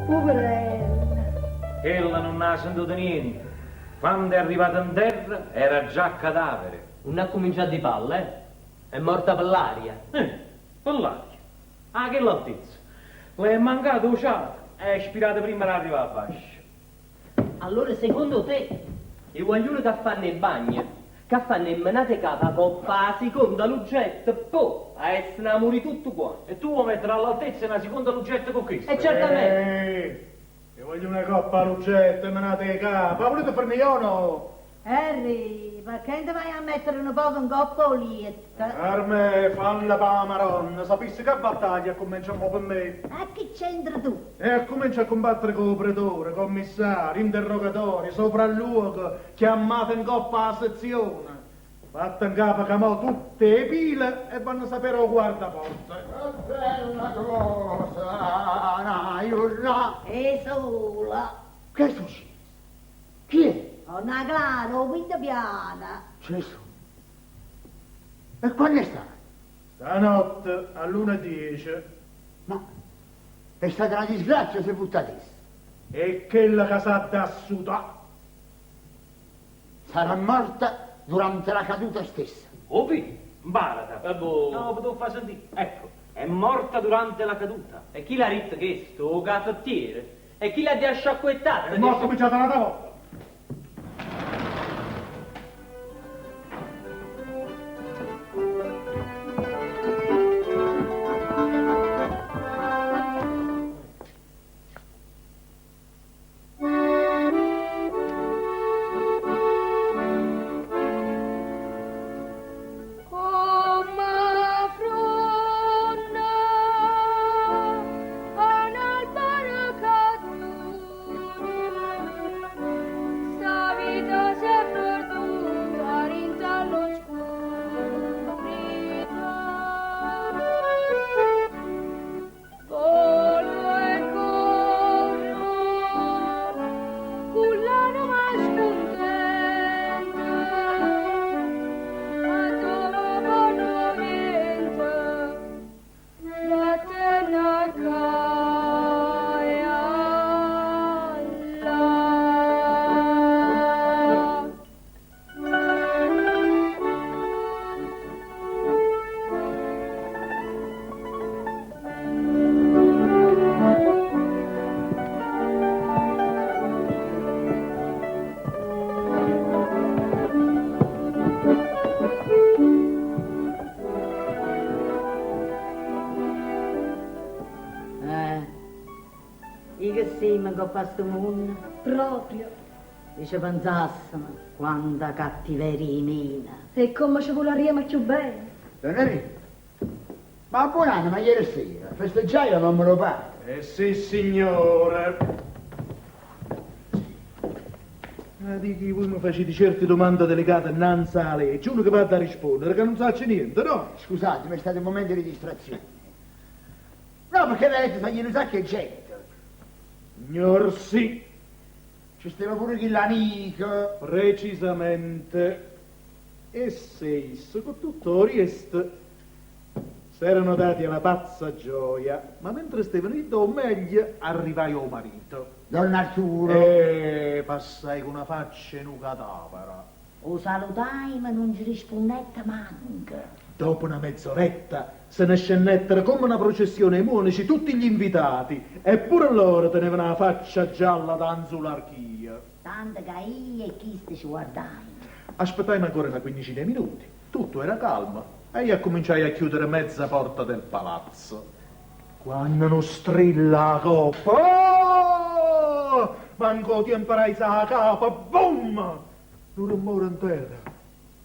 Poverella. Ella non ha sentito niente. Quando è arrivata in terra era già cadavere. Non ha cominciato di palla, eh? È morta per l'aria. Per l'aria. Ah, che l'altezza. Le è mancato un ciato. È ispirata prima di arrivare a bascio. Allora, secondo te, i guaglioni che fanno i bagni, che fanno le menate capa, poppa la seconda lugetta, poi, a essere amori tutto quanto. E tu vuoi mettere all'altezza una seconda lugetta con questo? Certamente. Io voglio una coppa lucetta, menate capa, volete farmi io o no? Harry, perché ti vai a mettere un po' in coppa olietta? Arme, falla pa maronna, sapissi che battaglia comincia un po' per me. A chi c'entra tu? E comincia a combattere con pretore, commissari, interrogatori, sopralluogo, chiamate in coppa a sezione. Fatta in capo che mo tutte le pile e vanno a sapere o guardaporte. Che bella cosa, Naiulla. E sola. Che succede? Chi è? Una clara, o quinta piana. Gesù. E quando è stato? Stanotte all'1:10 Ma è stata una disgrazia se buttatessa. e quella che sa da sudà. Sarà morta durante la caduta stessa. Opi, imparata. boh. No, potevo far sentire. Ecco, è morta durante la caduta. E chi l'ha ritto questo? O caffettiere? E chi l'ha di sciacquettata? E mo' cominciata una volta. Io che siamo con questo mondo? Proprio. Dice pensassimo quanta cattiveria mina. E come ci voleremo più bene? Don Enrico, ma a buon'anima ieri sera, festeggiaio non me lo pare. Sì, signore. Di che voi mi facete certe domande delicate innanzi alla legge, uno che va da rispondere, che non sa niente, no? Scusatemi, è stato un momento di distrazione. No, perché vedete, sai, non sa che gente. Signor sì, Ci stava pure chi l'amico. precisamente. E se esso, con tutto il resto, s'erano dati alla pazza gioia, ma mentre stavano lì, o meglio, arrivai o marito. Don Arturo. E passai con una faccia in un cadavere. O salutai ma non ci rispondette manca. Dopo una mezz'oretta se ne scennettero come una processione i monaci, tutti gli invitati, eppure loro tenevano la faccia gialla d'anzularchia. Tanto che io e chi ci guardai. Aspettai ancora una quindicina di minuti, tutto era calmo e io cominciai a chiudere mezza porta del palazzo. Quando non strilla la coppa, oh! Manco ti imparai la capa, boom! Un rumore in terra.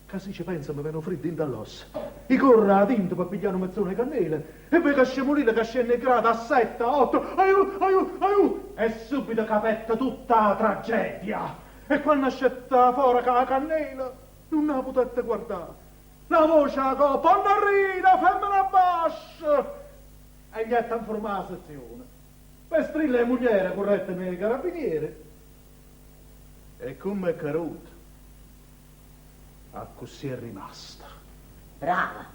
Casi ci pensa mi vengono freddi in dall'ossa. I corra a tinto per pigliare un mezzone di cannelle e poi che scemolina che scende grada a 7, a 8, aiù! E subito capetta tutta la tragedia. E quando scetta fuori con la cannella non la potete guardare. La voce a coppa, Annarina, femmina bascia! E gli ha informato la sezione. Per strilla le mugliere corrette nei carabinieri. E come è caduta? A così è rimasta. Brava.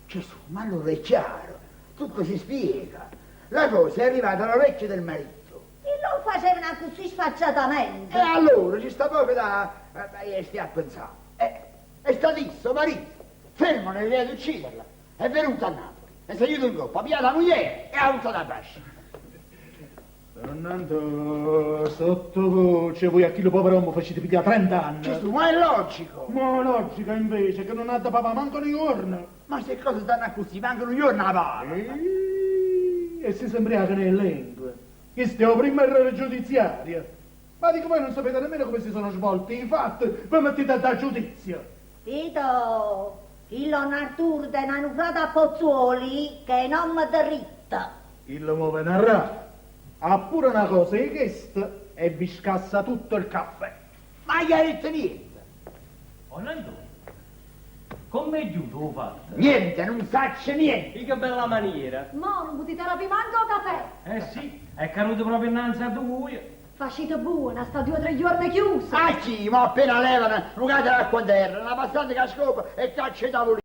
Gesù, ma allora è chiaro, tutto si spiega. La cosa è arrivata all'orecchio del marito. facevano così sfacciatamente. E allora ci sta proprio stai a pensare. E sta lì, sto marito, fermo nell'idea di ucciderla. È venuto a Napoli, è salito in coppa, ha pigliato la moglie e ha avuto la fascia. Fernando, sottovoce, voi a chi lo povero uomo facete pigliare 30 anni. Gesù, ma è logico. Ma logica invece che non ha da papà manco un giorno. Ma se cose stanno così, mancano un giorno a palla. E si sembriaca nelle lingue. Questa è la prima errore giudiziaria. Ma dico, voi non sapete nemmeno come si sono svolti i fatti, poi mettete a dare giudizio. Tito, il Artur te ne hanno fatto a Pozzuoli che non mi dritta. Il muove narrare. Ha pure una cosa di questa e vi scassa tutto il caffè. Ma gli ha detto niente. Orlando, come giù tu ho fatto? Niente, non sacce niente. E che bella maniera. Mo non potete la manco caffè. Eh sì, è caduto proprio innanzi a voi. Facite buona, sta 2 o 3 giorni chiusa. Ah sì, ma appena levano, rugate l'acqua a terra, la passante che scopa e caccia i tavoli.